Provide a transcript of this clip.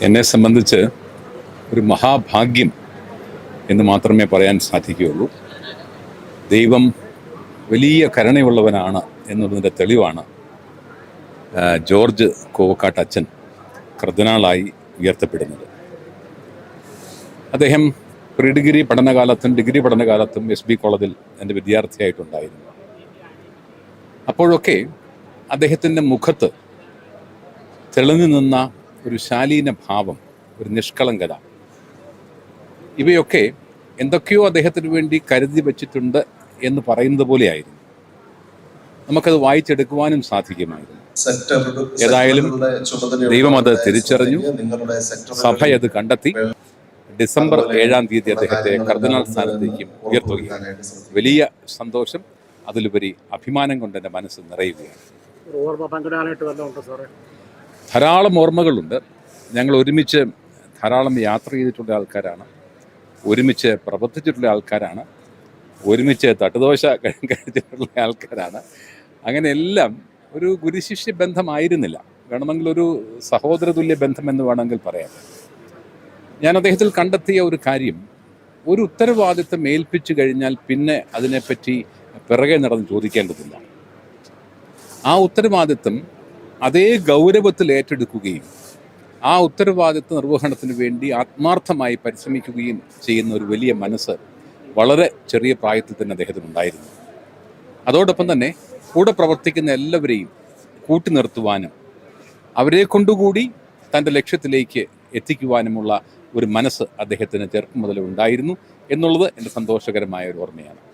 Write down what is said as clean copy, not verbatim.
എന്നെ സംബന്ധിച്ച് ഒരു മഹാഭാഗ്യം എന്ന് മാത്രമേ പറയാൻ സാധിക്കുകയുള്ളൂ. ദൈവം വലിയ കരുണയുള്ളവനാണ് എന്നതിൻ്റെ തെളിവാണ് ജോർജ് കോവക്കാട്ട് അച്ഛൻ കർദിനാളായി ഉയർത്തപ്പെടുന്നത്. അദ്ദേഹം പ്രീ ഡിഗ്രി പഠനകാലത്തും ഡിഗ്രി പഠനകാലത്തും SB കോളേജിൽ എൻ്റെ വിദ്യാർത്ഥിയായിട്ടുണ്ടായിരുന്നു. അപ്പോഴൊക്കെ അദ്ദേഹത്തിൻ്റെ മുഖത്ത് തെളിഞ്ഞു നിന്ന ഒരു ശാലീന ഭാവം, ഒരു നിഷ്കളങ്കത, ഇവയൊക്കെ എന്തൊക്കെയോ അദ്ദേഹത്തിന് വേണ്ടി കരുതി വച്ചിട്ടുണ്ട് എന്ന് പറയുന്നത് പോലെയായിരുന്നു. നമുക്കത് വായിച്ചെടുക്കുവാനും സാധിക്കുമായിരുന്നു. ഏതായാലും ദൈവം അത് തിരിച്ചറിഞ്ഞു, സഭയത് കണ്ടെത്തി. ഡിസംബർ 7-ാം തീയതി അദ്ദേഹത്തെ കർദിനാൾ സ്ഥാനത്തേക്കും ഉയർത്തുകയാണ്. വലിയ സന്തോഷം, അതിലുപരി അഭിമാനം കൊണ്ട് എൻ്റെ മനസ്സ് നിറയുകയാണ്. ധാരാളം ഓർമ്മകളുണ്ട്. ഞങ്ങൾ ഒരുമിച്ച് ധാരാളം യാത്ര ചെയ്തിട്ടുള്ള ആൾക്കാരാണ്, ഒരുമിച്ച് പ്രവർത്തിച്ചിട്ടുള്ള ആൾക്കാരാണ്, ഒരുമിച്ച് തട്ടുദോശ കഴിച്ചിട്ടുള്ള ആൾക്കാരാണ്. അങ്ങനെ എല്ലാം ഒരു ഗുരുശിഷ്യ ബന്ധമായിരുന്നില്ല, വേണമെങ്കിൽ ഒരു സഹോദരതുല്യ ബന്ധം എന്ന് വേണമെങ്കിൽ പറയാം. ഞാൻ അദ്ദേഹത്തിൽ കണ്ടെത്തിയ ഒരു കാര്യം, ഒരു ഉത്തരവാദിത്തം ഏൽപ്പിച്ചു കഴിഞ്ഞാൽ പിന്നെ അതിനെപ്പറ്റി പിറകെ നടന്ന് ചോദിക്കേണ്ടതില്ല. ആ ഉത്തരവാദിത്തം അതേ ഗൗരവത്തിൽ ഏറ്റെടുക്കുകയും ആ ഉത്തരവാദിത്വ നിർവഹണത്തിന് വേണ്ടി ആത്മാർത്ഥമായി പരിശ്രമിക്കുകയും ചെയ്യുന്ന ഒരു വലിയ മനസ്സ് വളരെ ചെറിയ പ്രായത്തിൽ തന്നെ അദ്ദേഹത്തിനുണ്ടായിരുന്നു. അതോടൊപ്പം തന്നെ കൂടെ പ്രവർത്തിക്കുന്ന എല്ലാവരെയും കൂട്ടി നിർത്തുവാനും അവരെ കൊണ്ടുകൂടി തൻ്റെ ലക്ഷ്യത്തിലേക്ക് എത്തിക്കുവാനുമുള്ള ഒരു മനസ്സ് അദ്ദേഹത്തിന് ചെറുപ്പം മുതലേ ഉണ്ടായിരുന്നു എന്നുള്ളത് എൻ്റെ സന്തോഷകരമായ ഒരു ഓർമ്മയാണ്.